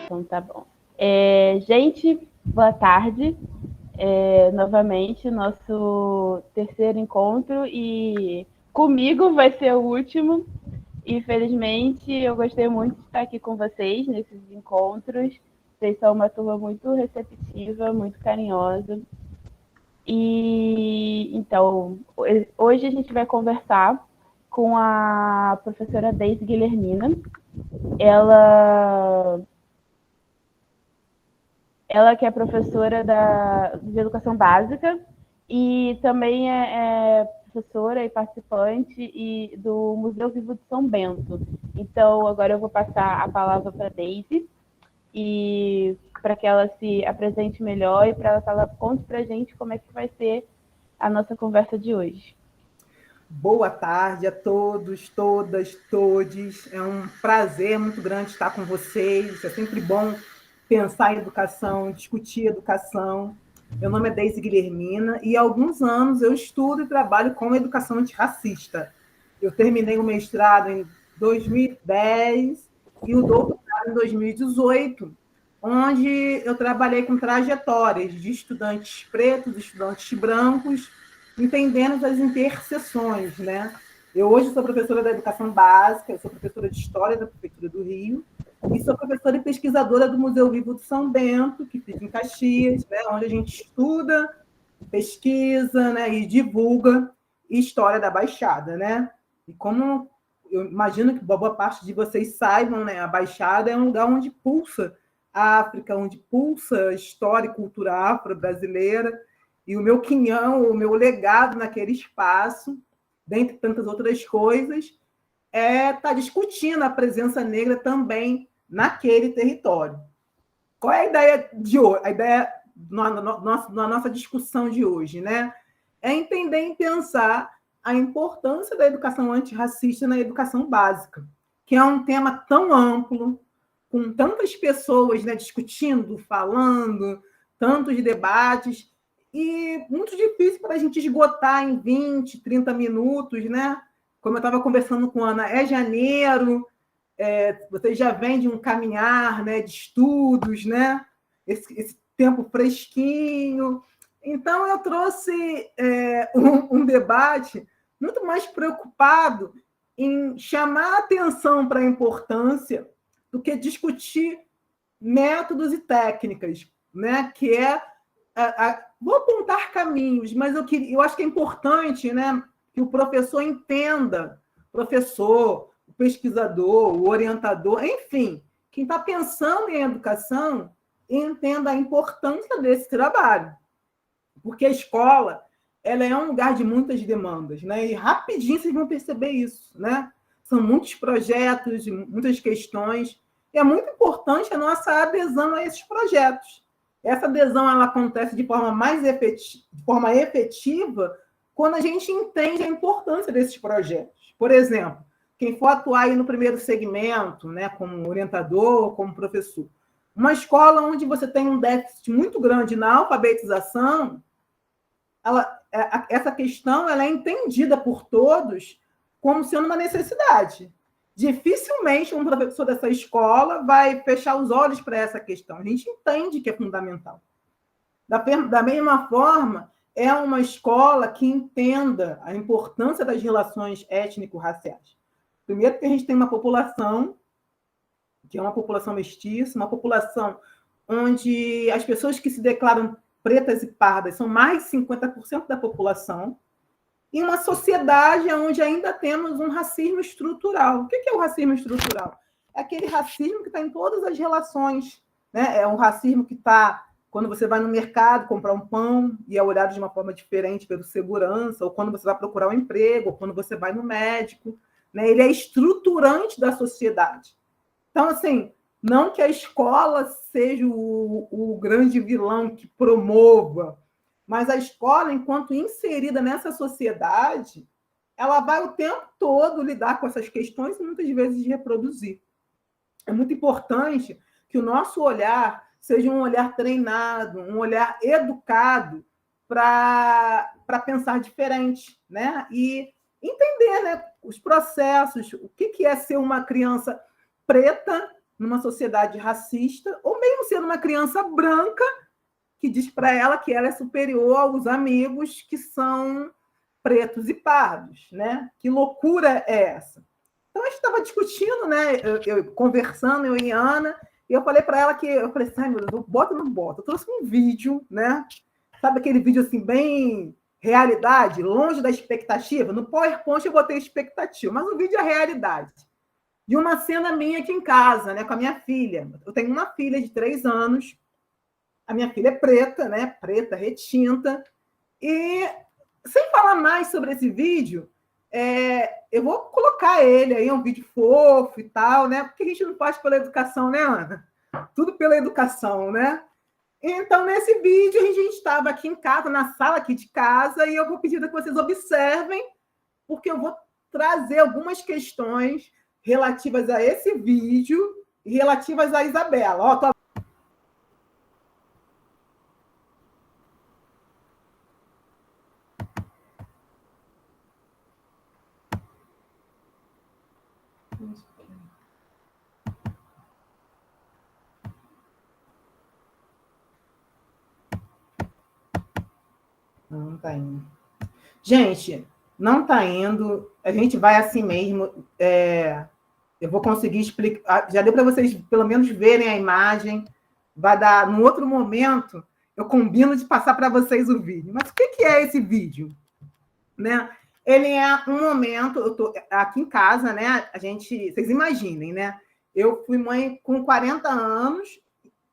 Então tá bom. Gente, boa tarde. Novamente, nosso terceiro encontro e comigo vai ser o último. Infelizmente, eu gostei muito de estar aqui com vocês nesses encontros. Vocês são uma turma muito receptiva, muito carinhosa. E então, hoje a gente vai conversar com a professora Deise Guilhermina. Ela Ela que é professora de educação básica e também é professora e participante do Museu Vivo de São Bento. Então, agora eu vou passar a palavra para a Deise e para que ela se apresente melhor e para que ela conte para a gente como é que vai ser a nossa conversa de hoje. Boa tarde a todos, todas, todes. É um prazer muito grande estar com vocês. É sempre bom pensar em educação, discutir educação. Meu nome é Deise Guilhermina e há alguns anos eu estudo e trabalho com educação antirracista. Eu terminei o mestrado em 2010 e o doutorado em 2018, onde eu trabalhei com trajetórias de estudantes pretos, estudantes brancos, entendendo as interseções, né? Eu hoje sou professora da educação básica, eu sou professora de História da Prefeitura do Rio, e sou professora e pesquisadora do Museu Vivo de São Bento, que fica em Caxias, né, onde a gente estuda, pesquisa, né, e divulga história da Baixada, né? E como eu imagino que boa parte de vocês saibam, né, a Baixada é um lugar onde pulsa a África, onde pulsa a história e cultura afro-brasileira, e o meu quinhão, o meu legado naquele espaço, dentre tantas outras coisas, estar discutindo a presença negra também naquele território. Qual é a ideia de hoje? A ideia na nossa discussão de hoje, né? É entender e pensar a importância da educação antirracista na educação básica, que é um tema tão amplo, com tantas pessoas, né, discutindo, falando, tantos debates, e muito difícil para a gente esgotar em 20, 30 minutos, né? Como eu estava conversando com a Ana, é janeiro, vocês já vêm de um caminhar, né, de estudos, né? Esse tempo fresquinho. Então, eu trouxe um debate muito mais preocupado em chamar a atenção para a importância do que discutir métodos e técnicas, né? Que é vou apontar caminhos, mas eu acho que é importante, né, que o professor entenda, professor, o pesquisador, o orientador, enfim, quem está pensando em educação entenda a importância desse trabalho, porque a escola ela é um lugar de muitas demandas, né? E rapidinho vocês vão perceber isso, né? São muitos projetos, muitas questões, e é muito importante a nossa adesão a esses projetos. Essa adesão ela acontece de forma efetiva quando a gente entende a importância desses projetos. Por exemplo, quem for atuar aí no primeiro segmento, né, como orientador, como professor, uma escola onde você tem um déficit muito grande na alfabetização, essa questão ela é entendida por todos como sendo uma necessidade. Dificilmente um professor dessa escola vai fechar os olhos para essa questão. A gente entende que é fundamental. Da mesma forma, é uma escola que entenda a importância das relações étnico-raciais. Primeiro, que a gente tem uma população, que é uma população mestiça, uma população onde as pessoas que se declaram pretas e pardas são mais de 50% da população, e uma sociedade onde ainda temos um racismo estrutural. O que é o racismo estrutural? É aquele racismo que está em todas as relações. Né? É um racismo que está quando você vai no mercado comprar um pão e é olhado de uma forma diferente pelo segurança, ou quando você vai procurar um emprego, ou quando você vai no médico. Né? Ele é estruturante da sociedade. Então, assim, não que a escola seja o grande vilão que promova, mas a escola, enquanto inserida nessa sociedade, ela vai o tempo todo lidar com essas questões e muitas vezes reproduzir. É muito importante que o nosso olhar seja um olhar treinado, um olhar educado para pensar diferente, né? E entender, né, os processos, o que é ser uma criança preta numa sociedade racista, ou mesmo sendo uma criança branca que diz para ela que ela é superior aos amigos que são pretos e pardos, né? Que loucura é essa? Então, a gente estava discutindo, né? Conversando, eu e Ana, e eu falei para ela que, eu falei assim, ai, meu Deus, bota ou não bota? Eu trouxe um vídeo, né? Sabe aquele vídeo assim, bem realidade, longe da expectativa? No PowerPoint eu botei expectativa, mas o vídeo é realidade. De uma cena minha aqui em casa, né? Com a minha filha. Eu tenho uma filha de 3 anos, a minha filha é preta, né? Preta, retinta, e sem falar mais sobre esse vídeo, eu vou colocar ele aí, é um vídeo fofo e tal, né? Porque a gente não faz pela educação, né, Ana? Tudo pela educação, né? Então, nesse vídeo, a gente estava aqui em casa, na sala aqui de casa, e eu vou pedir que vocês observem, porque eu vou trazer algumas questões relativas a esse vídeo e relativas a Isabela. Ó, tô... Não está indo. Gente, não está indo. A gente vai assim mesmo. Eu vou conseguir explicar. Já deu para vocês pelo menos verem a imagem. Vai dar. No outro momento, eu combino de passar para vocês o vídeo. Mas o que é esse vídeo? Né? Ele é um momento. Eu estou aqui em casa, né? A gente. Vocês imaginem, né? Eu fui mãe com 40 anos.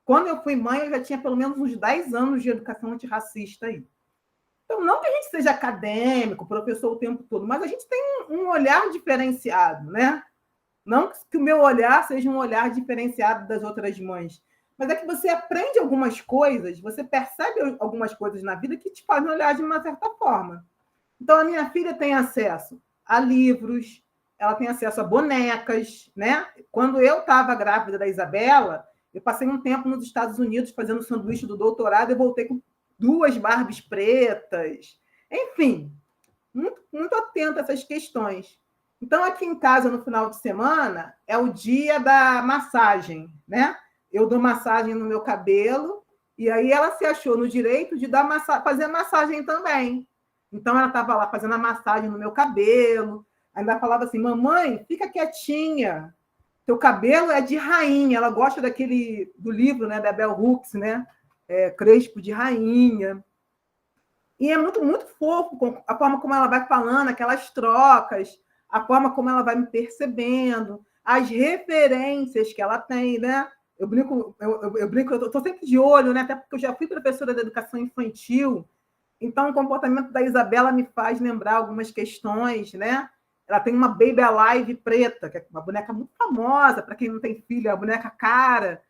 Quando eu fui mãe, eu já tinha pelo menos uns 10 anos de educação antirracista aí. Então, não que a gente seja acadêmico, professor o tempo todo, mas a gente tem um olhar diferenciado, né? Não que o meu olhar seja um olhar diferenciado das outras mães, mas é que você aprende algumas coisas, você percebe algumas coisas na vida que te fazem olhar de uma certa forma. Então, a minha filha tem acesso a livros, ela tem acesso a bonecas, né? Quando eu estava grávida da Isabela, eu passei um tempo nos Estados Unidos fazendo sanduíche do doutorado e voltei com 2 Barbies pretas. Enfim, muito, muito atenta a essas questões. Então, aqui em casa, no final de semana, é o dia da massagem, né? Eu dou massagem no meu cabelo, e aí ela se achou no direito de fazer massagem também. Então, ela estava lá fazendo a massagem no meu cabelo, ainda falava assim, mamãe, fica quietinha, teu cabelo é de rainha. Ela gosta do livro, né, da Bell Hooks, né? Crespo de rainha. E é muito, muito fofo a forma como ela vai falando, aquelas trocas, a forma como ela vai me percebendo, as referências que ela tem, né? Eu brinco, eu estou sempre de olho, né? Até porque eu já fui professora de educação infantil, então o comportamento da Isabela me faz lembrar algumas questões, né? Ela tem uma Baby Alive preta, que é uma boneca muito famosa, para quem não tem filho, é a boneca cara.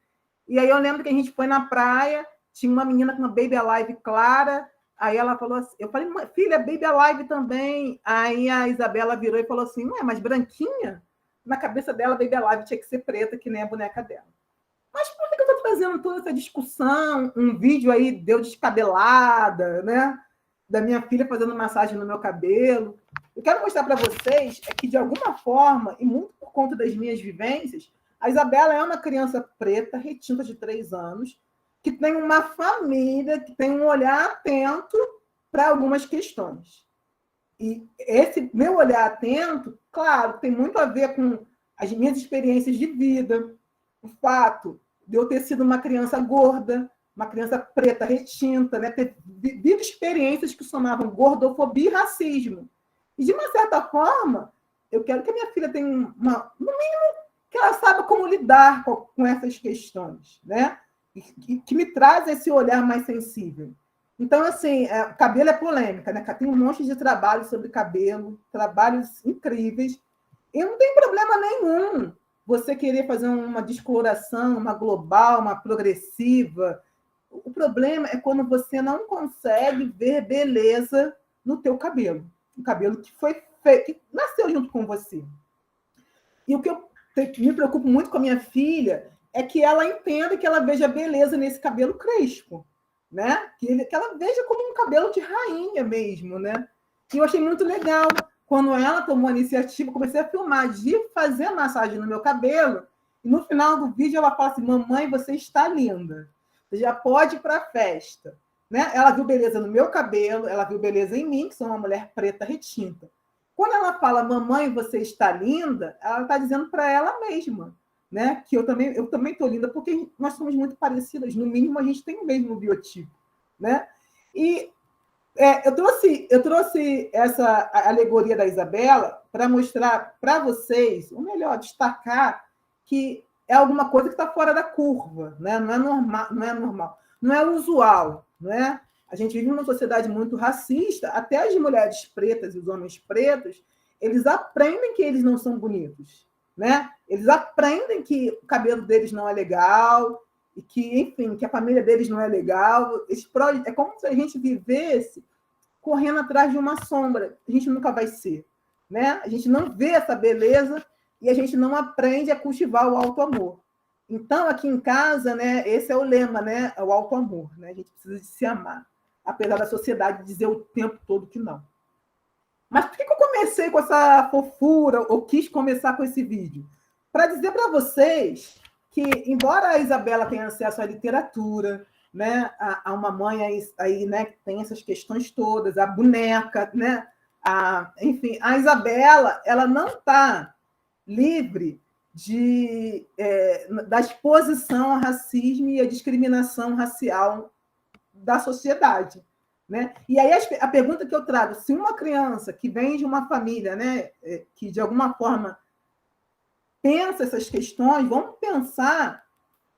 E aí eu lembro que a gente foi na praia, tinha uma menina com uma Baby Alive clara, aí ela falou assim, eu falei, filha, Baby Alive também. Aí a Isabela virou e falou assim, ué, mas branquinha? Na cabeça dela, Baby Alive tinha que ser preta, que nem a boneca dela. Mas por que eu estou trazendo toda essa discussão? Um vídeo aí deu descabelada, né? Da minha filha fazendo massagem no meu cabelo. Eu quero mostrar para vocês que, de alguma forma, e muito por conta das minhas vivências, a Isabela é uma criança preta, retinta de 3 anos, que tem uma família, que tem um olhar atento para algumas questões. E esse meu olhar atento, claro, tem muito a ver com as minhas experiências de vida, o fato de eu ter sido uma criança gorda, uma criança preta, retinta, né? Ter vivido experiências que somavam gordofobia e racismo. E, de uma certa forma, eu quero que a minha filha tenha no mínimo, que ela saiba como lidar com essas questões, né? E que me traz esse olhar mais sensível. Então, assim, cabelo é polêmica, né? Tem um monte de trabalhos sobre cabelo, trabalhos incríveis, e não tem problema nenhum você querer fazer uma descoloração, uma global, uma progressiva. O problema é quando você não consegue ver beleza no teu cabelo. O cabelo que foi feito, que nasceu junto com você. E o que eu me preocupo muito com a minha filha é que ela entenda, que ela veja beleza nesse cabelo crespo, né? Que ela veja como um cabelo de rainha mesmo, né? E eu achei muito legal. Quando ela tomou a iniciativa, comecei a filmar de fazer massagem no meu cabelo, e no final do vídeo ela fala assim: mamãe, você está linda. Você já pode ir para a festa. Né? Ela viu beleza no meu cabelo, ela viu beleza em mim, que sou uma mulher preta retinta. Quando ela fala, mamãe, você está linda, ela está dizendo para ela mesma, né? Que eu também estou linda, porque nós somos muito parecidas, no mínimo a gente tem o mesmo biotipo. Né? E eu trouxe essa alegoria da Isabela para mostrar para vocês, ou melhor, destacar que é alguma coisa que está fora da curva, né? Não é normal, não é usual. Não é? A gente vive numa sociedade muito racista, até as mulheres pretas e os homens pretos, eles aprendem que eles não são bonitos. Né? Eles aprendem que o cabelo deles não é legal, e que, enfim, que a família deles não é legal. É como se a gente vivesse correndo atrás de uma sombra. A gente nunca vai ser. Né? A gente não vê essa beleza e a gente não aprende a cultivar o auto-amor. Então, aqui em casa, né, esse é o lema, né, o auto-amor. Né? A gente precisa de se amar, apesar da sociedade dizer o tempo todo que não. Mas por que eu comecei com essa fofura, ou quis começar com esse vídeo? Para dizer para vocês que, embora a Isabela tenha acesso à literatura, né, a uma mãe aí, né, que tem essas questões todas, a boneca, né, enfim, a Isabela, ela não está livre da exposição ao racismo e à discriminação racial da sociedade. Né? E aí a pergunta que eu trago, se uma criança que vem de uma família, né, que de alguma forma pensa essas questões, vamos pensar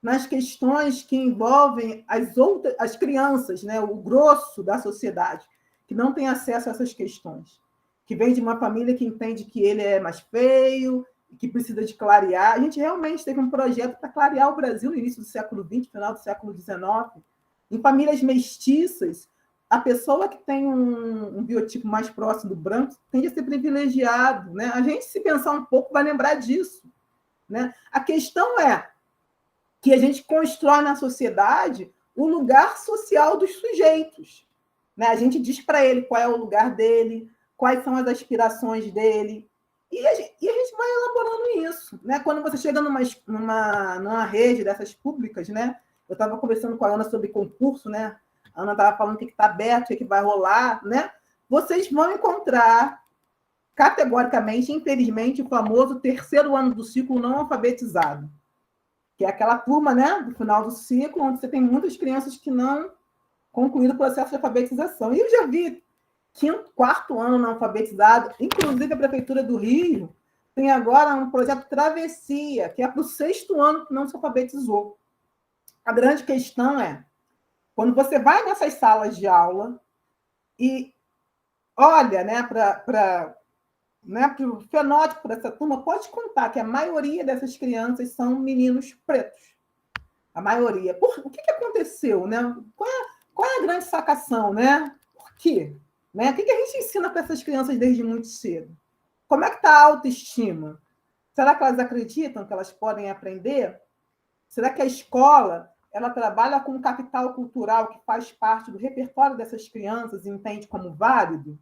nas questões que envolvem as crianças, né, o grosso da sociedade, que não tem acesso a essas questões, que vem de uma família que entende que ele é mais feio, que precisa de clarear. A gente realmente teve um projeto para clarear o Brasil no início do século XX, final do século XIX. Em famílias mestiças, a pessoa que tem um biotipo mais próximo do branco tende a ser privilegiado. Né? A gente, se pensar um pouco, vai lembrar disso. Né? A questão é que a gente constrói na sociedade o lugar social dos sujeitos. Né? A gente diz para ele qual é o lugar dele, quais são as aspirações dele, e a gente vai elaborando isso. Né? Quando você chega numa rede dessas públicas, né? Eu estava conversando com a Ana sobre concurso, né? A Ana estava falando o que está aberto, o que vai rolar, né? Vocês vão encontrar, categoricamente, infelizmente, o famoso terceiro ano do ciclo não alfabetizado, que é aquela turma, né, do final do ciclo, onde você tem muitas crianças que não concluíram o processo de alfabetização. E eu já vi quarto ano não alfabetizado, inclusive a Prefeitura do Rio tem agora um projeto Travessia, que é para o sexto ano que não se alfabetizou. A grande questão é, quando você vai nessas salas de aula e olha, né, para o fenótipo dessa turma, pode contar que a maioria dessas crianças são meninos pretos. A maioria. O que aconteceu? Né? Qual é a grande sacação? Né? Por quê? Né? O que a gente ensina para essas crianças desde muito cedo? Como é que está a autoestima? Será que elas acreditam que elas podem aprender? Será que a escola ela trabalha com um capital cultural que faz parte do repertório dessas crianças e entende como válido?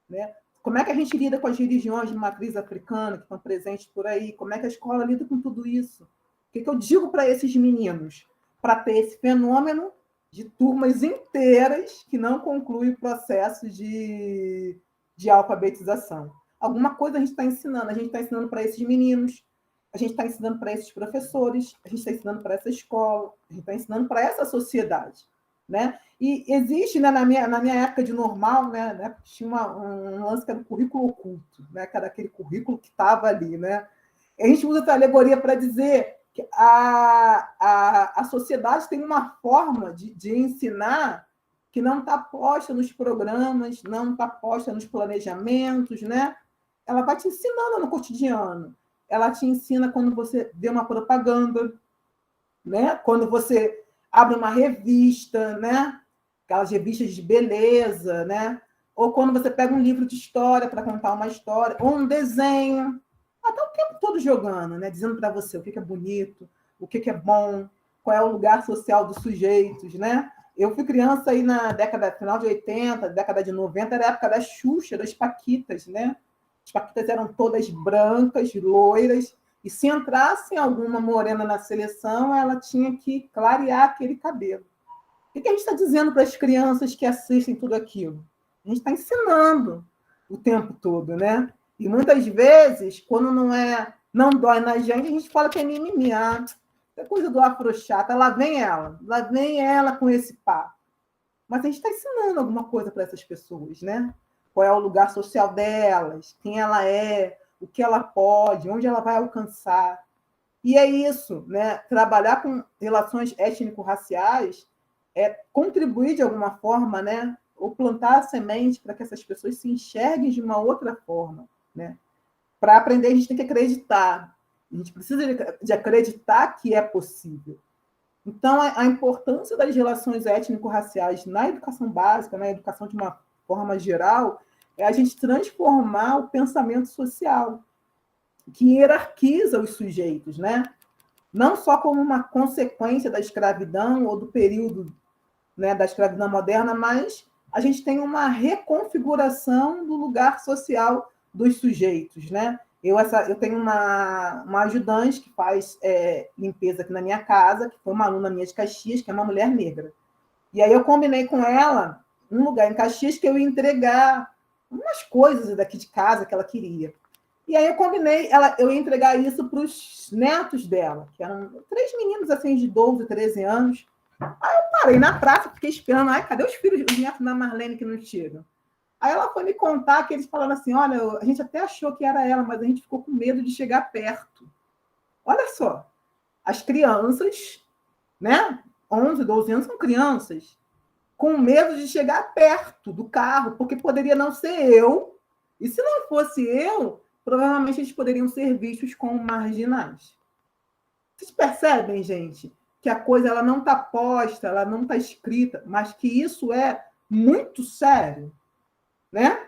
Né? Como é que a gente lida com as religiões de matriz africana que estão presentes por aí? Como é que a escola lida com tudo isso? O que eu digo para esses meninos? Para ter esse fenômeno de turmas inteiras que não concluem o processo de alfabetização. Alguma coisa a gente está ensinando. A gente está ensinando para esses meninos, a gente está ensinando para esses professores, a gente está ensinando para essa escola, a gente está ensinando para essa sociedade. Né? E existe, né, na minha época de normal, né, tinha um lance que era o currículo oculto, né, que era aquele currículo que estava ali. Né? E a gente usa essa alegoria para dizer que a sociedade tem uma forma de ensinar que não está posta nos programas, não está posta nos planejamentos. Né? Ela vai te ensinando no cotidiano. Ela te ensina quando você vê uma propaganda, né? Quando você abre uma revista, né? Aquelas revistas de beleza, né? Ou quando você pega um livro de história para contar uma história, ou um desenho, até o tempo todo jogando, né? Dizendo para você o que é bonito, o que é bom, qual é o lugar social dos sujeitos, né? Eu fui criança aí na final de 80, década de 90, era a época da Xuxa, das Paquitas, né? As Paquitas eram todas brancas, loiras, E se entrasse alguma morena na seleção, ela tinha que clarear aquele cabelo. O que a gente está dizendo para as crianças que assistem tudo aquilo? A gente está ensinando o tempo todo, né? E muitas vezes, quando não dói na gente, a gente fala que é mimimi. Ah, é coisa do afrouxata, lá vem ela com esse papo. Mas a gente está ensinando alguma coisa para essas pessoas, né? Qual é o lugar social delas, quem ela é, o que ela pode, onde ela vai alcançar. E é isso, né? Trabalhar com relações étnico-raciais é contribuir de alguma forma, né? Ou plantar a semente para que essas pessoas se enxerguem de uma outra forma, né? Para aprender, a gente tem que acreditar. A gente precisa de acreditar que é possível. Então, a importância das relações étnico-raciais na educação básica, na educação de uma forma geral, é a gente transformar o pensamento social, que hierarquiza os sujeitos, né? Não só como uma consequência da escravidão ou do período, né, da escravidão moderna, mas a gente tem uma reconfiguração do lugar social dos sujeitos, né? Eu tenho uma ajudante que faz limpeza aqui na minha casa, que foi uma aluna minha de Caxias, que é uma mulher negra. E aí eu combinei com ela um lugar em Caxias que eu ia entregar umas coisas daqui de casa que ela queria. E aí eu combinei, eu ia entregar isso para os netos dela, que eram 3 meninos assim de 12, 13 anos. Aí eu parei na praça, fiquei esperando. Ai, cadê os filhos, os netos da Marlene que não chegam? Aí ela foi me contar que eles falaram assim, olha, a gente até achou que era ela, mas a gente ficou com medo de chegar perto. Olha só, as crianças, né? 11, 12 anos são crianças, com medo de chegar perto do carro, porque poderia não ser eu, e se não fosse eu, provavelmente eles poderiam ser vistos como marginais. Vocês percebem, gente, que a coisa ela não está posta, ela não está escrita, mas que isso é muito sério, né?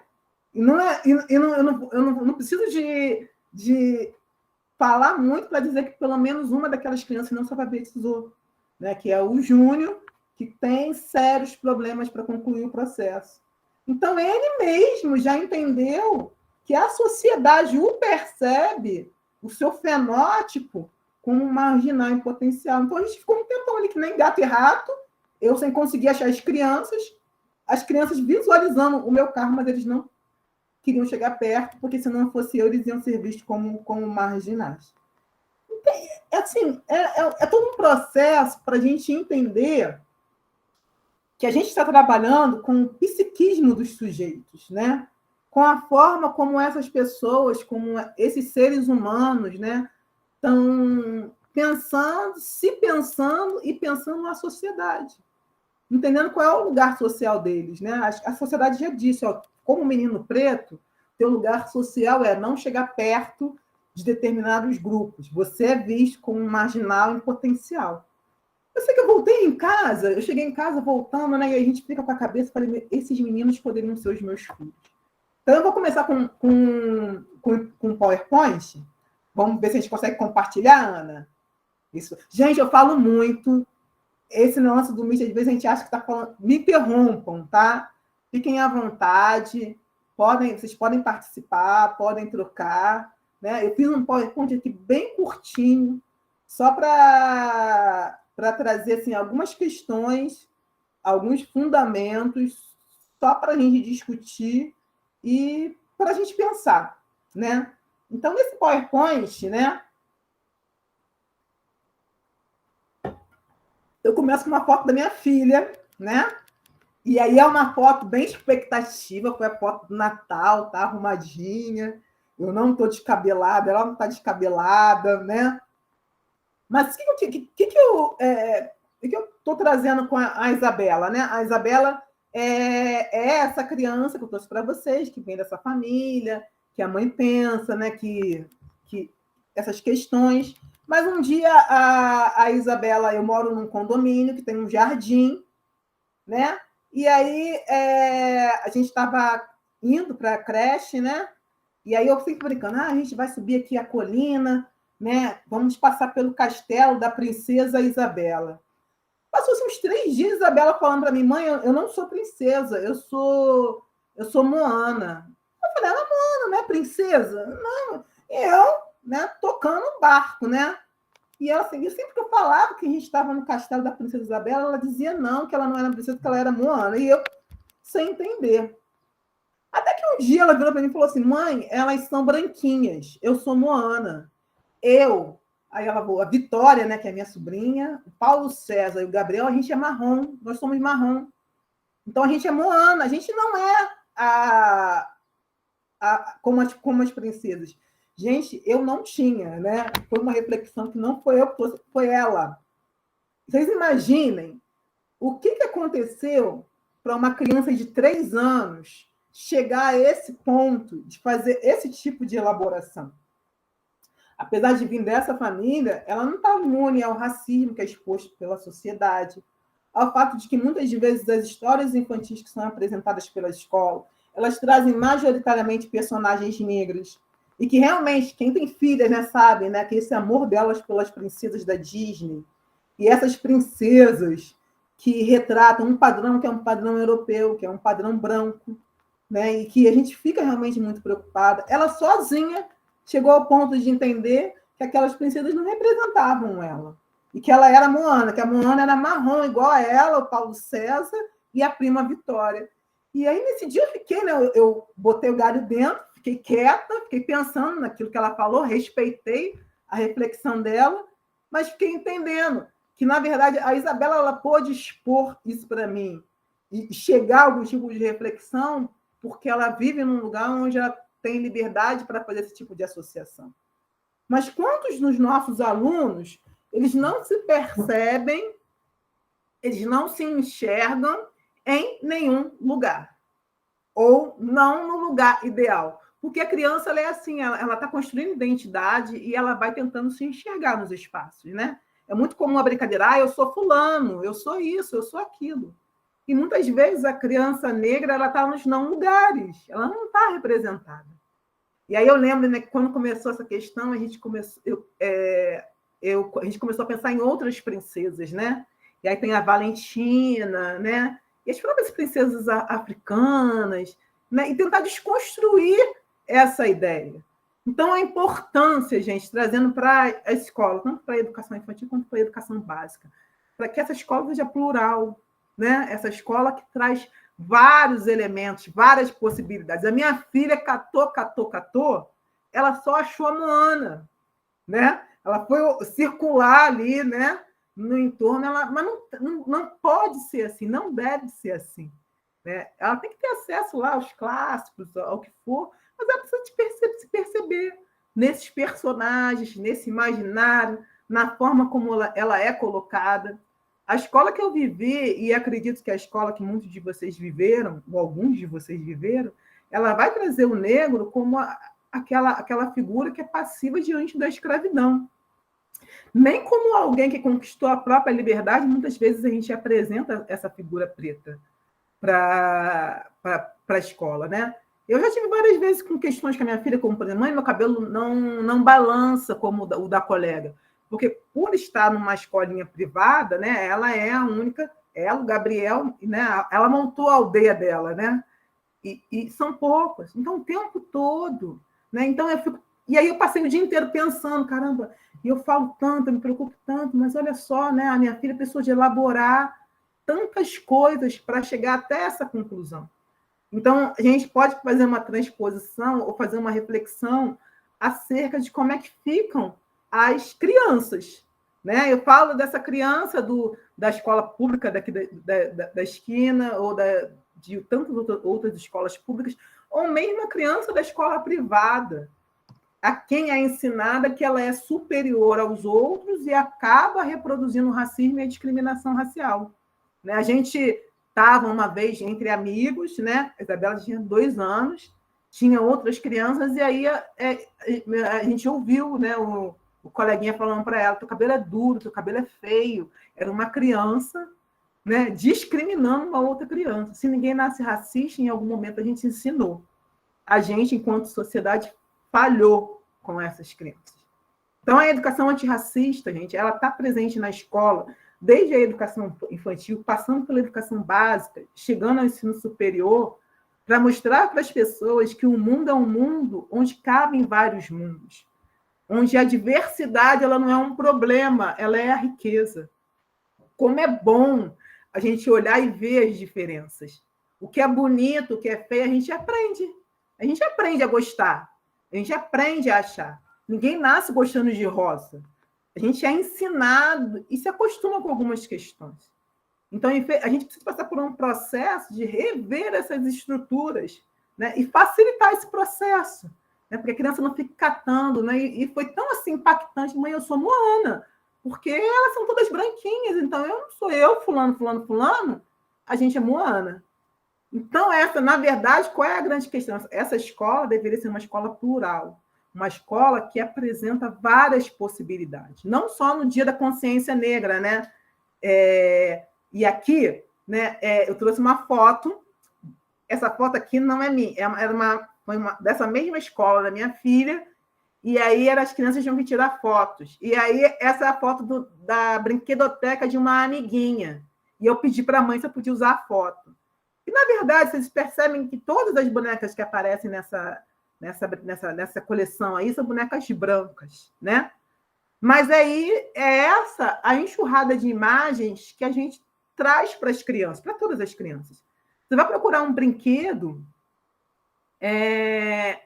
E não é, eu não preciso de falar muito para dizer que pelo menos uma daquelas crianças não se alfabetizou, né? Que é o Júnior, que tem sérios problemas para concluir o processo. Então, ele mesmo já entendeu que a sociedade o percebe, o seu fenótipo, como um marginal em potencial. Então, a gente ficou um tempão ali que nem gato e rato, eu sem conseguir achar as crianças visualizando o meu carro, mas eles não queriam chegar perto, porque se não fosse eu, eles iam ser vistos como marginais. Assim, é todo um processo para a gente entender que a gente está trabalhando com o psiquismo dos sujeitos, né? Com a forma como essas pessoas, como esses seres humanos, né, estão pensando, se pensando e pensando na sociedade, entendendo qual é o lugar social deles, né? A sociedade já disse, ó, como menino preto, teu lugar social é não chegar perto de determinados grupos. Você é visto como um marginal em potencial. Eu sei que eu voltei em casa, eu cheguei em casa voltando, né? E a gente fica com a cabeça, falei, esses meninos poderiam ser os meus filhos. Então, eu vou começar com PowerPoint. Vamos ver se a gente consegue compartilhar, Ana. Isso. Gente, eu falo muito. Esse lance do Meet, às vezes a gente acha que está falando. Me interrompam, tá? Fiquem à vontade. Vocês podem participar, podem trocar. Né? Eu fiz um PowerPoint aqui bem curtinho, só para trazer assim, algumas questões, alguns fundamentos, só para a gente discutir e para a gente pensar, né? Então, nesse PowerPoint, né, eu começo com uma foto da minha filha, né? E aí é uma foto bem expectativa, foi a foto do Natal, tá arrumadinha, eu não estou descabelada, ela não está descabelada, né? Mas o que eu estou trazendo com a Isabela, né? A Isabela é essa criança que eu trouxe para vocês, que vem dessa família, que a mãe pensa, né? Que essas questões. Mas um dia a Isabela, eu moro num condomínio que tem um jardim, né? E aí a gente estava indo para a creche, né? E aí eu fico brincando, a gente vai subir aqui a colina, né? Vamos passar pelo castelo da princesa Isabela. Passou-se uns 3 dias, Isabela falando para mim, mãe, eu não sou princesa, eu sou Moana. Eu falei, ela Moana, não é princesa? Não, né, tocando um barco, né? E ela assim, sempre que eu falava que a gente estava no castelo da Princesa Isabela, ela dizia não, que ela não era princesa, que ela era Moana. E eu sem entender. Até que um dia ela virou para mim e falou assim: mãe, elas são branquinhas, eu sou Moana. Aí ela falou, a Vitória, né, que é minha sobrinha, o Paulo César e o Gabriel, a gente é marrom, nós somos marrom. Então a gente é Moana, a gente não é como as princesas. Gente, eu não tinha, né? Foi uma reflexão que não foi eu, foi ela. Vocês imaginem o que aconteceu para uma criança de 3 anos chegar a esse ponto de fazer esse tipo de elaboração. Apesar de vir dessa família, ela não está imune ao racismo que é exposto pela sociedade, ao fato de que muitas vezes as histórias infantis que são apresentadas pela escola, elas trazem majoritariamente personagens negros, e que realmente, quem tem filhas, né, sabe, né, que esse amor delas pelas princesas da Disney, e essas princesas que retratam um padrão que é um padrão europeu, que é um padrão branco, né, e que a gente fica realmente muito preocupada. Ela sozinha chegou ao ponto de entender que aquelas princesas não representavam ela, e que ela era Moana, que a Moana era marrom, igual a ela, o Paulo César e a prima Vitória. E aí, nesse dia, eu fiquei, né? Eu botei o galho dentro, fiquei quieta, fiquei pensando naquilo que ela falou, respeitei a reflexão dela, mas fiquei entendendo que, na verdade, a Isabela ela pôde expor isso para mim e chegar a algum tipo de reflexão, porque ela vive num lugar onde ela tem liberdade para fazer esse tipo de associação. Mas quantos dos nossos alunos, eles não se percebem, eles não se enxergam em nenhum lugar, ou não no lugar ideal? Porque a criança ela é assim, ela está construindo identidade e ela vai tentando se enxergar nos espaços, né? É muito comum a brincadeira, eu sou fulano, eu sou isso, eu sou aquilo. E muitas vezes a criança negra ela está nos não lugares, ela não está representada. E aí eu lembro, né, que quando começou essa questão, a gente começou, a gente começou a pensar em outras princesas, né? E aí tem a Valentina, né? E as próprias princesas africanas, né? E tentar desconstruir essa ideia. Então, a importância, gente, trazendo para a escola, tanto para a educação infantil quanto para a educação básica, para que essa escola seja plural, né? Essa escola que traz vários elementos, várias possibilidades. A minha filha catou, ela só achou a Moana, né? Ela foi circular ali, né? No entorno, mas não pode ser assim, não deve ser assim. Né? Ela tem que ter acesso lá aos clássicos, ao que for, mas ela precisa se perceber nesses personagens, nesse imaginário, na forma como ela é colocada. A escola que eu vivi, e acredito que a escola que muitos de vocês viveram, ou alguns de vocês viveram, ela vai trazer o negro como aquela figura que é passiva diante da escravidão. Nem como alguém que conquistou a própria liberdade, muitas vezes a gente apresenta essa figura preta para a escola, né? Eu já tive várias vezes com questões com a minha filha, como, por exemplo, mãe, meu cabelo não balança como o da colega. Porque, por estar numa escolinha privada, né, ela é a única, ela, o Gabriel, né, ela montou a aldeia dela, né? E são poucas. Então, o tempo todo. Né? Então, e aí eu passei o dia inteiro pensando, caramba, e eu falo tanto, eu me preocupo tanto, mas olha só, né, a minha filha precisou de elaborar tantas coisas para chegar até essa conclusão. Então, a gente pode fazer uma transposição ou fazer uma reflexão acerca de como é que ficam as crianças. Né? Eu falo dessa criança da escola pública daqui da esquina, ou de tantas outras escolas públicas, ou mesmo a criança da escola privada, a quem é ensinada que ela é superior aos outros e acaba reproduzindo o racismo e a discriminação racial. Né? A gente estava uma vez entre amigos, né? A Isabela tinha 2 anos, tinha outras crianças, e aí a gente ouviu, né, o coleguinha falando para ela, teu cabelo é duro, teu cabelo é feio. Era uma criança, né, discriminando uma outra criança. Se ninguém nasce racista, em algum momento a gente ensinou. A gente, enquanto sociedade, falhou com essas crianças. Então, a educação antirracista, gente, ela está presente na escola, desde a educação infantil, passando pela educação básica, chegando ao ensino superior, para mostrar para as pessoas que o mundo é um mundo onde cabem vários mundos. onde a diversidade ela não é um problema, ela é a riqueza. Como é bom a gente olhar e ver as diferenças. O que é bonito, o que é feio, a gente aprende. A gente aprende a gostar. A gente aprende a achar. Ninguém nasce gostando de rosa. A gente é ensinado e se acostuma com algumas questões. Então, a gente precisa passar por um processo de rever essas estruturas, né? E facilitar esse processo, né? Porque a criança não fica catando. Né? E foi tão assim, impactante, mãe, eu sou Moana, porque elas são todas branquinhas, então eu não sou eu, fulano, a gente é Moana. Então, na verdade, qual é a grande questão? Essa escola deveria ser uma escola plural, uma escola que apresenta várias possibilidades, não só no Dia da Consciência Negra, né? E aqui, né, eu trouxe uma foto. Essa foto aqui não é minha, foi dessa mesma escola da minha filha, e aí as crianças tinham que tirar fotos. E aí, essa é a foto da brinquedoteca de uma amiguinha. E eu pedi para a mãe se eu podia usar a foto. E, na verdade, vocês percebem que todas as bonecas que aparecem nessa coleção aí são bonecas brancas, né? Mas aí é essa a enxurrada de imagens que a gente traz para as crianças, para todas as crianças. Você vai procurar um brinquedo,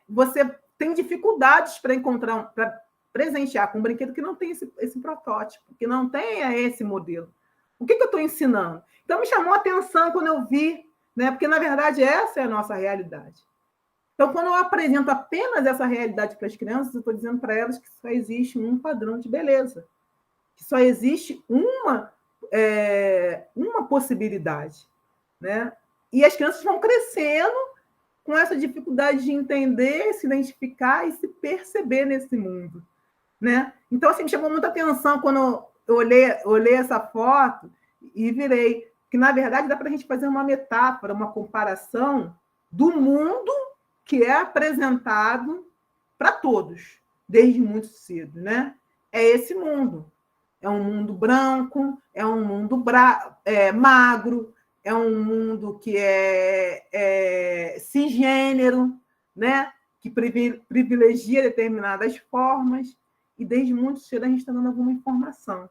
você tem dificuldades para encontrar, para presentear com um brinquedo que não tem esse protótipo, que não tenha esse modelo. O que eu estou ensinando? Então, me chamou a atenção quando eu vi, né? Porque, na verdade, essa é a nossa realidade. Então, quando eu apresento apenas essa realidade para as crianças, eu estou dizendo para elas que só existe um padrão de beleza, que só existe uma possibilidade, né? E as crianças vão crescendo com essa dificuldade de entender, se identificar e se perceber nesse mundo, né? Então, assim, me chamou muita atenção quando eu olhei essa foto e virei que, na verdade, dá para a gente fazer uma metáfora, uma comparação do mundo que é apresentado para todos, desde muito cedo, né? É esse mundo. É um mundo branco, é um mundo magro, é um mundo que é cisgênero, né? Que privilegia determinadas formas, e desde muito cedo a gente está dando alguma informação.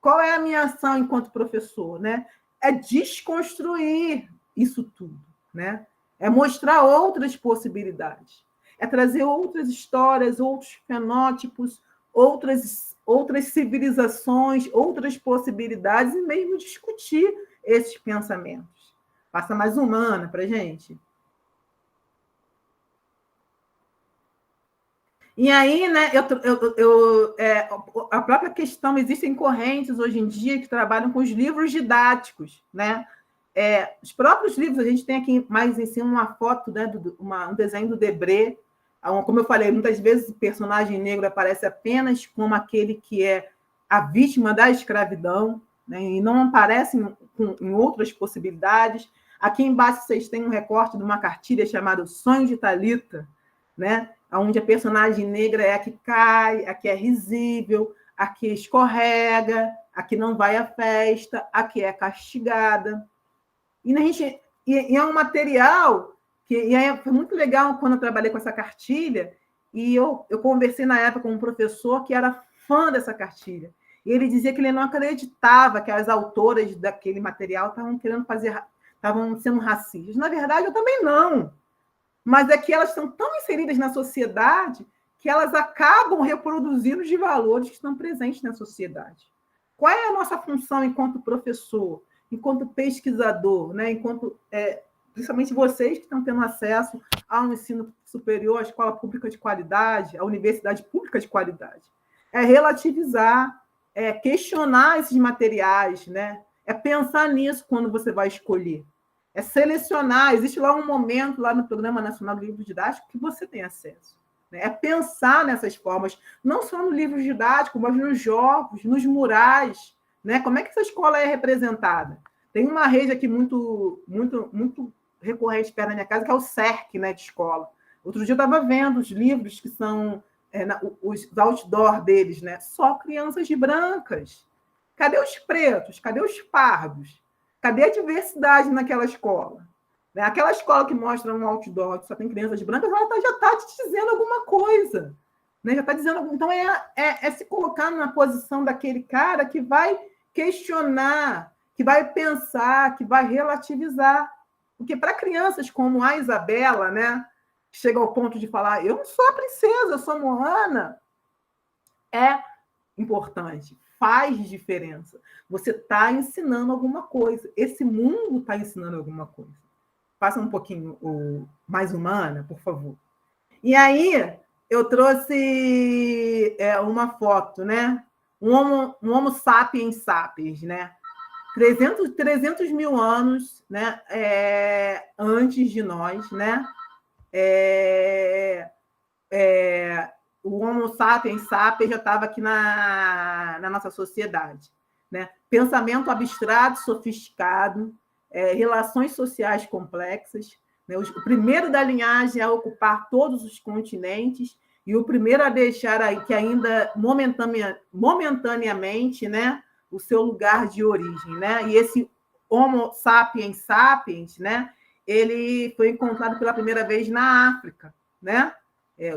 Qual é a minha ação enquanto professor, né? É desconstruir isso tudo, né? É mostrar outras possibilidades, é trazer outras histórias, outros fenótipos, outras civilizações, outras possibilidades, e mesmo discutir esses pensamentos. Passa mais humana para a gente. E aí, né, a própria questão, existem correntes hoje em dia que trabalham com os livros didáticos, né? Os próprios livros, a gente tem aqui mais em cima uma foto, né, um desenho do Debré. Como eu falei, muitas vezes o personagem negro aparece apenas como aquele que é a vítima da escravidão, né, e não aparece em outras possibilidades. Aqui embaixo vocês têm um recorte de uma cartilha chamada Sonho de Talita, né, onde a personagem negra é a que cai, a que é risível, a que escorrega, a que não vai à festa, a que é castigada. E é um material que foi muito legal quando eu trabalhei com essa cartilha, e eu conversei na época com um professor que era fã dessa cartilha. E ele dizia que ele não acreditava que as autoras daquele material estavam sendo racistas. Na verdade, eu também não. Mas é que elas estão tão inseridas na sociedade que elas acabam reproduzindo os valores que estão presentes na sociedade. Qual é a nossa função enquanto professor, enquanto pesquisador, né? Principalmente vocês que estão tendo acesso ao ensino superior, à escola pública de qualidade, à universidade pública de qualidade? É relativizar, é questionar esses materiais, né? É pensar nisso quando você vai escolher. É selecionar. Existe lá um momento, lá no Programa Nacional do Livro Didático, que você tem acesso. Né? É pensar nessas formas, não só no livro didático, mas nos jogos, nos murais. Né? Como é que essa escola é representada? Tem uma rede aqui muito, muito, muito recorrente perto da minha casa, que é o CERC, né, de escola. Outro dia eu estava vendo os livros que são os outdoor deles, né? Só crianças brancas. Cadê os pretos? Cadê os pardos? Cadê a diversidade naquela escola? Né? Aquela escola que mostra um outdoor que só tem crianças brancas, ela já está te dizendo alguma coisa. né? Já está dizendo. Então, é se colocar na posição daquele cara que vai questionar, que vai pensar, que vai relativizar. Porque para crianças como a Isabela, né, chega ao ponto de falar, eu não sou a princesa, eu sou Moana, é importante, faz diferença. Você está ensinando alguma coisa. Esse mundo está ensinando alguma coisa. Faça um pouquinho mais humana, por favor. E aí, eu trouxe uma foto, né? Um homo sapiens sapiens, né? 300 mil anos, né? Antes de nós, né? O Homo sapiens sapiens já estava aqui na nossa sociedade, né? Pensamento abstrato, sofisticado, relações sociais complexas, né? O primeiro da linhagem a ocupar todos os continentes e o primeiro a deixar aí que ainda momentaneamente, né, o seu lugar de origem, né? E esse Homo sapiens sapiens, né, ele foi encontrado pela primeira vez na África, né?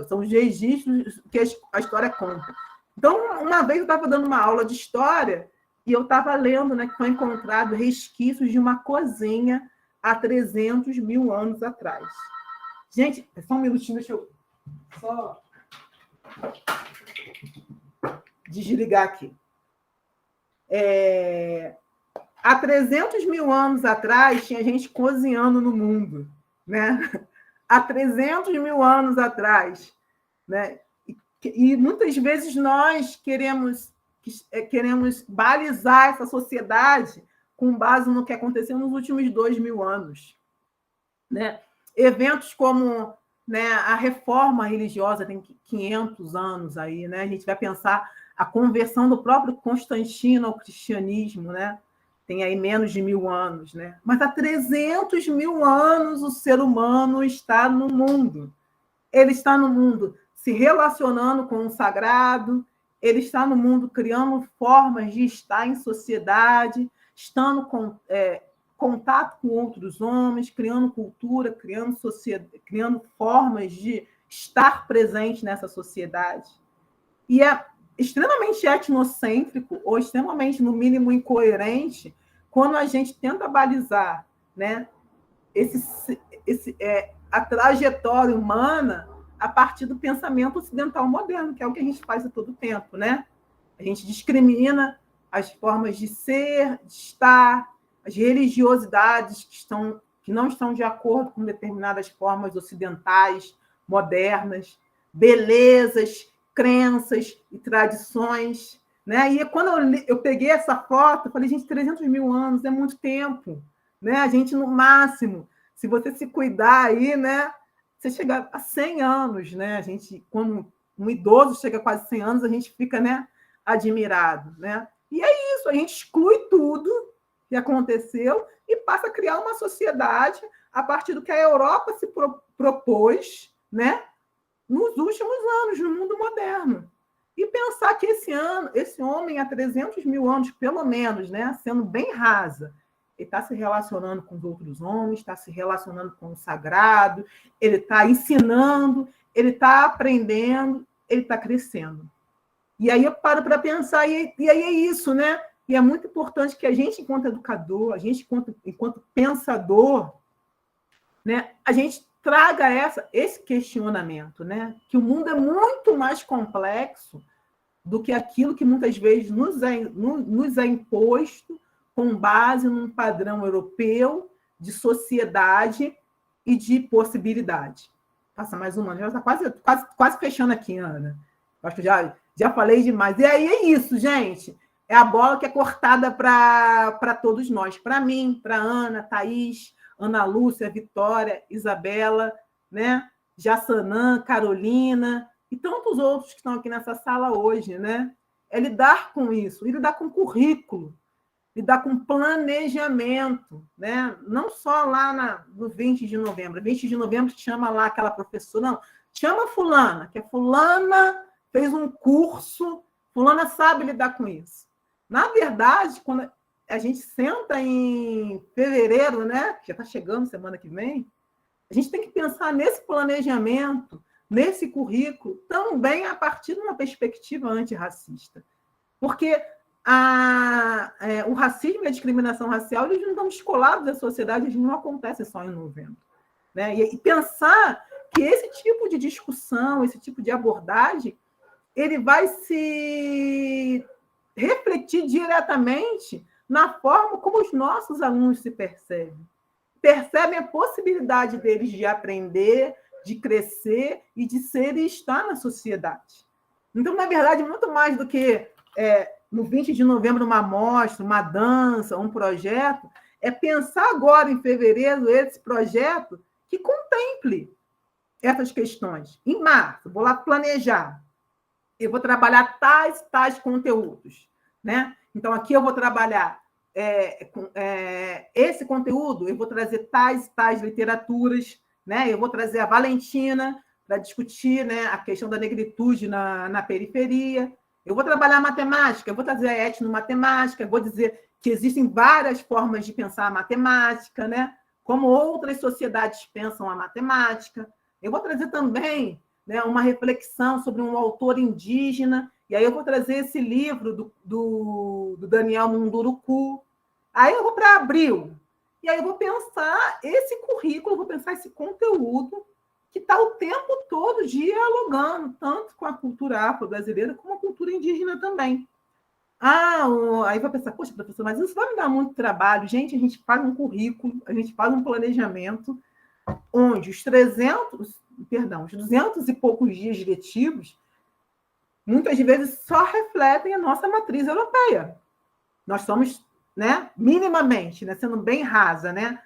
São os registros que a história conta. Então, uma vez eu estava dando uma aula de história e eu estava lendo, né, que foi encontrado resquícios de uma cozinha há 300 mil anos atrás. Gente, só um minutinho, deixa eu só desligar aqui. Há 300 mil anos atrás, tinha gente cozinhando no mundo, né? Há 300 mil anos atrás, né? E muitas vezes nós queremos balizar essa sociedade com base no que aconteceu nos últimos 2.000 anos, né? Eventos como, né, a reforma religiosa tem 500 anos aí, né? A gente vai pensar a conversão do próprio Constantino ao cristianismo, né? Tem aí menos de 1.000 anos, né? Mas há 300 mil anos o ser humano está no mundo. Ele está no mundo se relacionando com o sagrado, ele está no mundo criando formas de estar em sociedade, estando com contato com outros homens, criando cultura, criando formas de estar presente nessa sociedade. E é extremamente etnocêntrico ou extremamente, no mínimo, incoerente quando a gente tenta balizar, né, a trajetória humana a partir do pensamento ocidental moderno, que é o que a gente faz a todo tempo, né? A gente discrimina as formas de ser, de estar, as religiosidades que não estão de acordo com determinadas formas ocidentais, modernas, belezas, crenças e tradições, né? E quando eu peguei essa foto, eu falei, gente, 300 mil anos é muito tempo, né? A gente, no máximo, se você se cuidar aí, né, você chega a 100 anos, né? A gente, quando um idoso chega a quase 100 anos, a gente fica, né, admirado, né? E é isso, a gente exclui tudo que aconteceu e passa a criar uma sociedade a partir do que a Europa se propôs, né, nos últimos anos, no mundo moderno. E pensar que esse homem, há 300 mil anos, pelo menos, né, sendo bem rasa, ele está se relacionando com os outros homens, está se relacionando com o sagrado, ele está ensinando, ele está aprendendo, ele está crescendo. E aí eu paro para pensar, e aí é isso, né? E é muito importante que a gente, enquanto educador, a gente, enquanto pensador, né, a gente traga esse questionamento, né? Que o mundo é muito mais complexo do que aquilo que muitas vezes nos é imposto com base num padrão europeu de sociedade e de possibilidade. Passa mais uma, já está quase fechando aqui, Ana. Acho que já falei demais. E aí é isso, gente. É a bola que é cortada para todos nós. Para mim, para Ana, Thaís, Ana Lúcia, Vitória, Isabela, né? Jassanã, Carolina e tantos outros que estão aqui nessa sala hoje, né? É lidar com isso, e lidar com currículo, lidar com planejamento, né? Não só lá no 20 de novembro. 20 de novembro chama lá aquela professora, não, chama fulana, que fulana fez um curso, fulana sabe lidar com isso. Na verdade, quando a gente senta em fevereiro, né? Que já está chegando semana que vem, a gente tem que pensar nesse planejamento nesse currículo também a partir de uma perspectiva antirracista. Porque o racismo e a discriminação racial eles não estão descolados da sociedade, eles não acontecem só em novembro. Né? E pensar que esse tipo de discussão, esse tipo de abordagem, ele vai se refletir diretamente na forma como os nossos alunos se percebem. Percebem a possibilidade deles de aprender, de crescer e de ser e estar na sociedade. Então, na verdade, muito mais do que no 20 de novembro uma mostra, uma dança, um projeto, é pensar agora, em fevereiro, esse projeto que contemple essas questões. Em março, vou lá planejar. Eu vou trabalhar tais conteúdos. Né? Então, aqui eu vou trabalhar esse conteúdo, eu vou trazer tais literaturas, né? Eu vou trazer a Valentina para discutir, né, a questão da negritude na periferia. Eu vou trabalhar matemática, eu vou trazer a etnomatemática, eu vou dizer que existem várias formas de pensar a matemática, né? Como outras sociedades pensam a matemática. Eu vou trazer também, né, uma reflexão sobre um autor indígena, e aí eu vou trazer esse livro do Daniel Munduruku. Aí eu vou para abril, e aí eu vou pensar esse currículo, vou pensar esse conteúdo que está o tempo todo dialogando, tanto com a cultura afro-brasileira como a cultura indígena também. Aí vai pensar, poxa, professor, mas isso vai me dar muito trabalho. Gente, a gente faz um currículo, a gente faz um planejamento, onde os 200 e poucos dias letivos, muitas vezes só refletem a nossa matriz europeia. Nós somos, né, minimamente, né, sendo bem rasa, né,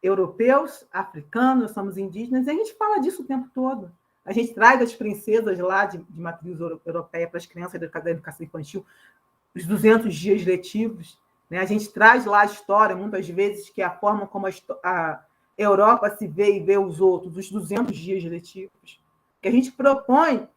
europeus, africanos, somos indígenas, e a gente fala disso o tempo todo. A gente traz as princesas lá de matriz europeia para as crianças da educação infantil, os 200 dias letivos. Né? A gente traz lá a história, muitas vezes, que é a forma como a Europa se vê e vê os outros, os 200 dias letivos. O que a gente propõe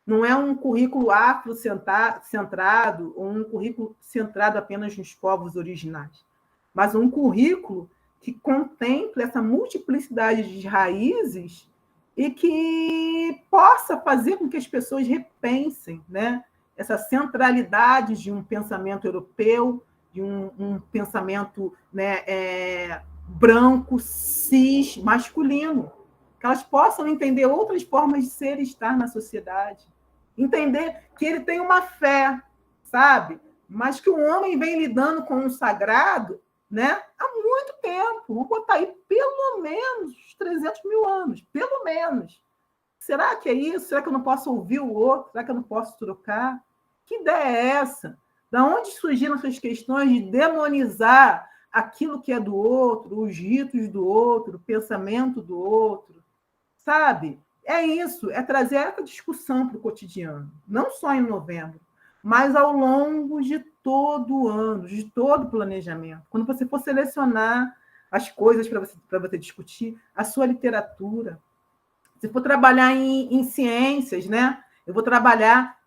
não é um currículo afrocentrado ou um currículo centrado apenas nos povos originais, mas um currículo que contemple essa multiplicidade de raízes e que possa fazer com que as pessoas repensem, né, essa centralidade de um pensamento europeu, de um pensamento, né, branco, cis, masculino, que elas possam entender outras formas de ser e estar na sociedade, entender que ele tem uma fé, sabe? Mas que o homem vem lidando com o sagrado, né, há muito tempo. Vou botar aí pelo menos 300 mil anos, pelo menos. Será que é isso? Será que eu não posso ouvir o outro? Será que eu não posso trocar? Que ideia é essa? Da onde surgiram essas questões de demonizar aquilo que é do outro, os ritos do outro, o pensamento do outro? Sabe? É isso, é trazer essa discussão para o cotidiano, não só em novembro, mas ao longo de todo o ano, de todo o planejamento. Quando você for selecionar as coisas para você discutir, a sua literatura, se for trabalhar em ciências, né? Eu vou trabalhar...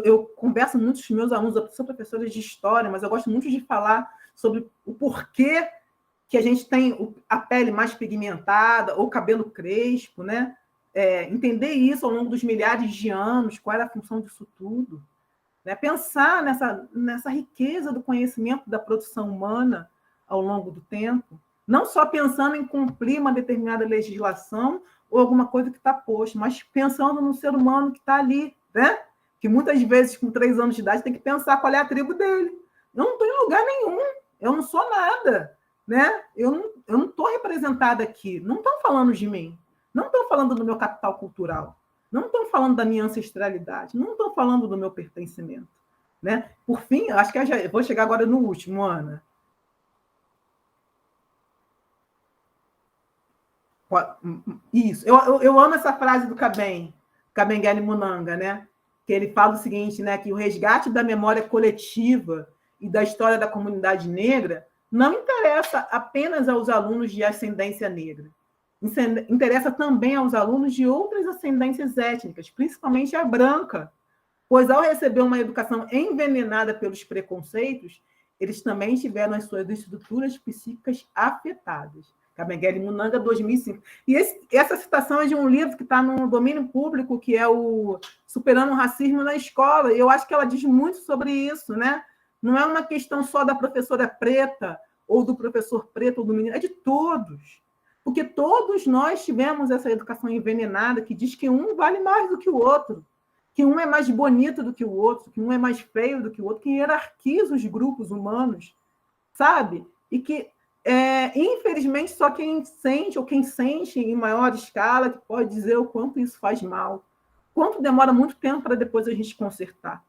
Eu converso muito com os meus alunos, eu sou professora de história, mas eu gosto muito de falar sobre o porquê que a gente tem a pele mais pigmentada ou cabelo crespo, né? Entender isso ao longo dos milhares de anos, qual era a função disso tudo. Né? Pensar nessa riqueza do conhecimento da produção humana ao longo do tempo, não só pensando em cumprir uma determinada legislação ou alguma coisa que está posta, mas pensando no ser humano que está ali, né? Que muitas vezes, com 3 anos de idade, tem que pensar qual é a tribo dele. Eu não estou em lugar nenhum, eu não sou nada. Né? Eu não estou representada aqui, não estão falando de mim, não estão falando do meu capital cultural, não estão falando da minha ancestralidade, não estão falando do meu pertencimento. Né? Por fim, acho que eu vou chegar agora no último, Ana. Isso, eu amo essa frase do Kabengele Munanga, né? Que ele fala o seguinte, né? Que o resgate da memória coletiva e da história da comunidade negra não interessa apenas aos alunos de ascendência negra. Interessa também aos alunos de outras ascendências étnicas, principalmente a branca, pois, ao receber uma educação envenenada pelos preconceitos, eles também tiveram as suas estruturas psíquicas afetadas. Kabengele Munanga, 2005. E essa citação é de um livro que está no domínio público, que é o Superando o Racismo na Escola, e eu acho que ela diz muito sobre isso, né? Não é uma questão só da professora preta, ou do professor preto, ou do menino, é de todos. Porque todos nós tivemos essa educação envenenada que diz que um vale mais do que o outro, que um é mais bonito do que o outro, que um é mais feio do que o outro, que hierarquiza os grupos humanos, sabe? E que, infelizmente, só quem sente, ou quem sente em maior escala, que pode dizer o quanto isso faz mal, quanto demora muito tempo para depois a gente consertar.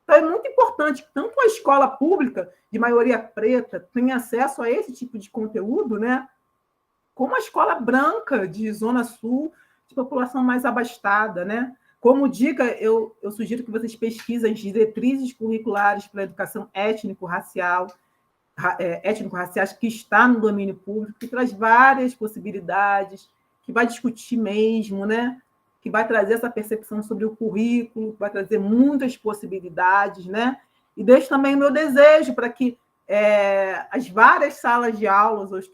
Então, é muito importante que tanto a escola pública, de maioria preta, tenha acesso a esse tipo de conteúdo, né? Como a escola branca de Zona Sul, de população mais abastada, né? Como dica, eu sugiro que vocês pesquisem as diretrizes curriculares para a educação étnico-raciais, que está no domínio público, que traz várias possibilidades, que vai discutir mesmo, né? Que vai trazer essa percepção sobre o currículo, que vai trazer muitas possibilidades, né? E deixo também o meu desejo para que as várias salas de aulas, os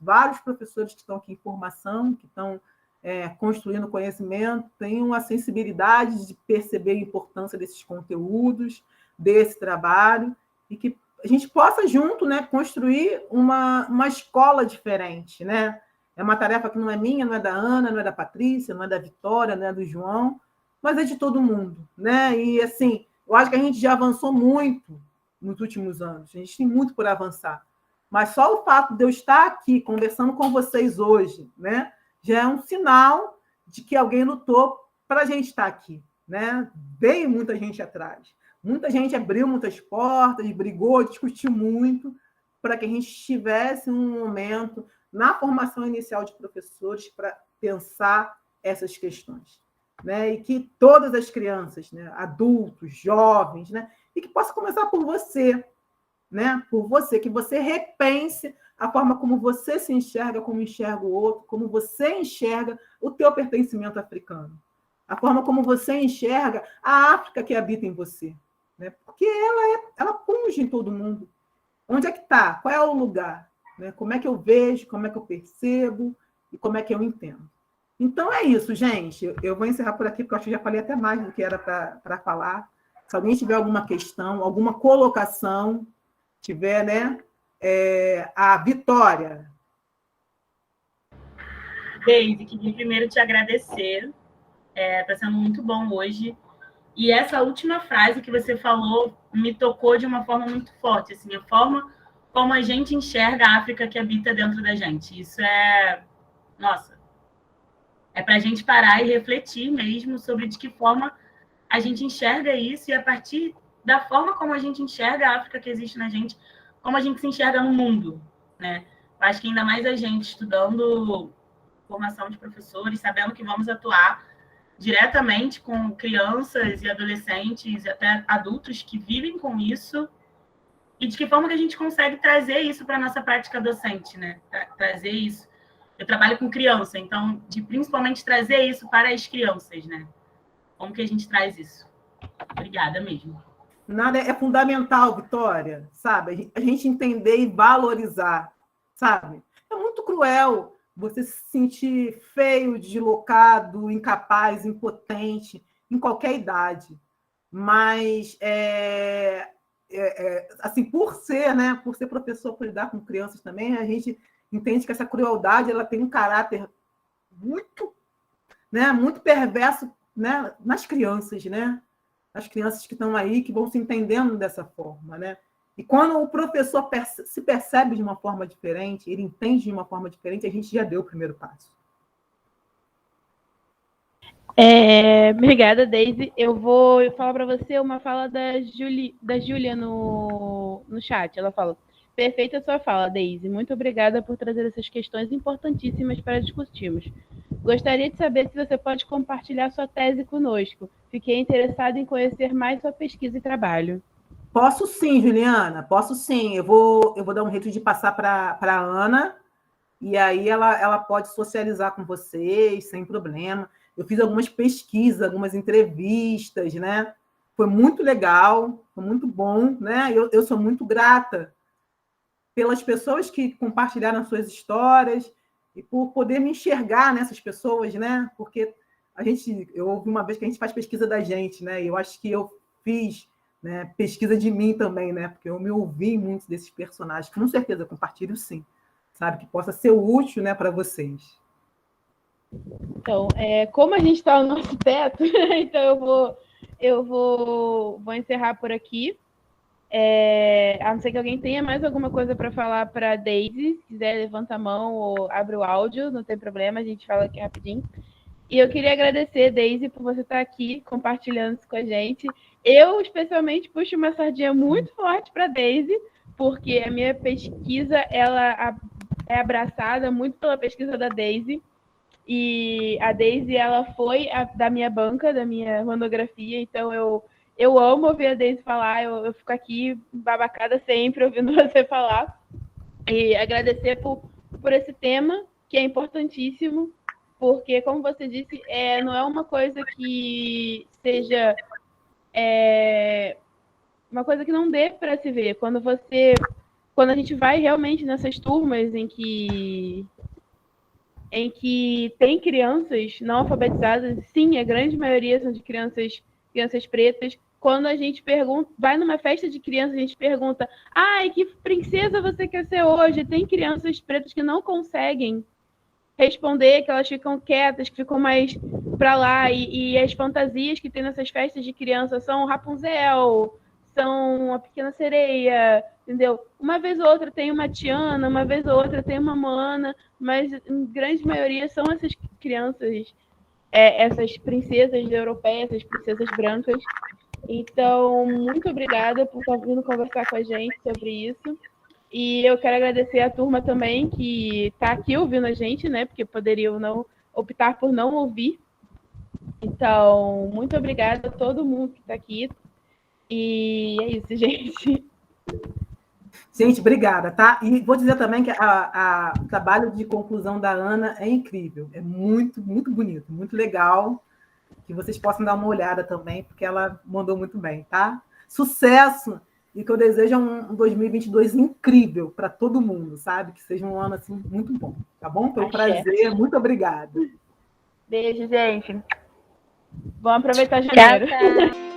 vários professores que estão aqui em formação, que estão construindo conhecimento, tenham a sensibilidade de perceber a importância desses conteúdos, desse trabalho, e que a gente possa, junto, né, construir uma escola diferente, né? É uma tarefa que não é minha, não é da Ana, não é da Patrícia, não é da Vitória, não é do João, mas é de todo mundo, né? E, assim, eu acho que a gente já avançou muito nos últimos anos, a gente tem muito por avançar. Mas só o fato de eu estar aqui conversando com vocês hoje, né, já é um sinal de que alguém lutou para a gente estar aqui, né? Veio muita gente atrás. Muita gente abriu muitas portas, brigou, discutiu muito para que a gente tivesse um momento na formação inicial de professores para pensar essas questões, né? E que todas as crianças, né, adultos, jovens, né, e que possa começar por você, né? Por você, que você repense a forma como você se enxerga, como enxerga o outro, como você enxerga o teu pertencimento africano, a forma como você enxerga a África que habita em você, né? Porque ela punge em todo mundo. Onde é que está? Qual é o lugar? Né? Como é que eu vejo, como é que eu percebo e como é que eu entendo. Então é isso, gente. Eu vou encerrar por aqui, porque eu acho que já falei até mais do que era para falar. Se alguém tiver alguma questão, alguma colocação, tiver, né? A Vitória. Deise, queria primeiro te agradecer. Está sendo muito bom hoje. E essa última frase que você falou me tocou de uma forma muito forte, assim, a forma como a gente enxerga a África que habita dentro da gente. Isso nossa, é para a gente parar e refletir mesmo sobre de que forma a gente enxerga isso e a partir da forma como a gente enxerga a África que existe na gente, como a gente se enxerga no mundo, né? Eu acho que ainda mais a gente estudando formação de professores, sabendo que vamos atuar diretamente com crianças e adolescentes e até adultos que vivem com isso, e de que forma que a gente consegue trazer isso para a nossa prática docente, né? Trazer isso. Eu trabalho com criança, então, de principalmente trazer isso para as crianças, né? Como que a gente traz isso? Obrigada mesmo. Nada é fundamental, Vitória, sabe? A gente entender e valorizar, sabe? É muito cruel você se sentir feio, deslocado, incapaz, impotente, em qualquer idade. Mas, assim, por ser, né, por ser professor, por lidar com crianças também, a gente entende que essa crueldade ela tem um caráter muito, né, muito perverso, né, nas crianças, né? As crianças que estão aí, que vão se entendendo dessa forma, né? E quando o professor se percebe de uma forma diferente, ele entende de uma forma diferente, a gente já deu o primeiro passo. Obrigada, Deise. Eu vou falar para você uma fala da Júlia no chat. Ela fala: perfeita sua fala, Deise. Muito obrigada por trazer essas questões importantíssimas para discutirmos. Gostaria de saber se você pode compartilhar sua tese conosco. Fiquei interessada em conhecer mais sua pesquisa e trabalho. Posso sim, Juliana, posso sim. Eu vou dar um jeito de passar para a Ana, e aí ela pode socializar com vocês, sem problema. Eu fiz algumas pesquisas, algumas entrevistas, né? Foi muito legal, foi muito bom, né? Eu sou muito grata pelas pessoas que compartilharam suas histórias e por poder me enxergar nessas pessoas, né? Porque eu ouvi uma vez que a gente faz pesquisa da gente, né? E eu acho que eu fiz, né, pesquisa de mim também, né? Porque eu me ouvi em muitos desses personagens, que com certeza eu compartilho sim, sabe? Que possa ser útil, né, para vocês. Então, como a gente está no nosso teto, então eu vou encerrar por aqui. A não ser que alguém tenha mais alguma coisa para falar para a Daisy, se quiser levanta a mão ou abre o áudio, não tem problema, a gente fala aqui rapidinho. E eu queria agradecer, Daisy, por você estar aqui compartilhando isso com a gente. Eu, especialmente, puxo uma sardinha muito forte para a Daisy, porque a minha pesquisa ela é abraçada muito pela pesquisa da Daisy. E a Daisy, ela foi da minha banca, da minha monografia, então eu amo ouvir a Daisy falar, eu fico aqui babacada sempre ouvindo você falar. E agradecer por esse tema, que é importantíssimo, porque, como você disse, não é uma coisa que seja uma coisa que não dê para se ver. Quando a gente vai realmente nessas turmas em que tem crianças não alfabetizadas, sim, a grande maioria são de crianças pretas. Quando a gente vai numa festa de crianças, a gente pergunta: ai, que princesa você quer ser hoje? Tem crianças pretas que não conseguem responder, que elas ficam quietas, que ficam mais para lá, e as fantasias que tem nessas festas de criança são Rapunzel, são a Pequena Sereia, entendeu? Uma vez ou outra tem uma Tiana, uma vez ou outra tem uma Moana, mas em grande maioria são essas crianças, essas princesas europeias, essas princesas brancas. Então, muito obrigada por estar vindo conversar com a gente sobre isso. E eu quero agradecer a turma também que está aqui ouvindo a gente, né? Porque poderiam não optar por não ouvir. Então, muito obrigada a todo mundo que está aqui. E é isso, gente. Gente, obrigada, tá? E vou dizer também que o trabalho de conclusão da Ana é incrível, é muito, muito bonito, muito legal, que vocês possam dar uma olhada também, porque ela mandou muito bem, tá? Sucesso! E que eu desejo um 2022 incrível para todo mundo, sabe? Que seja um ano assim muito bom, tá bom? Foi um prazer, muito obrigada. Beijo, gente. Vamos aproveitar janeiro. Tchau, tchau.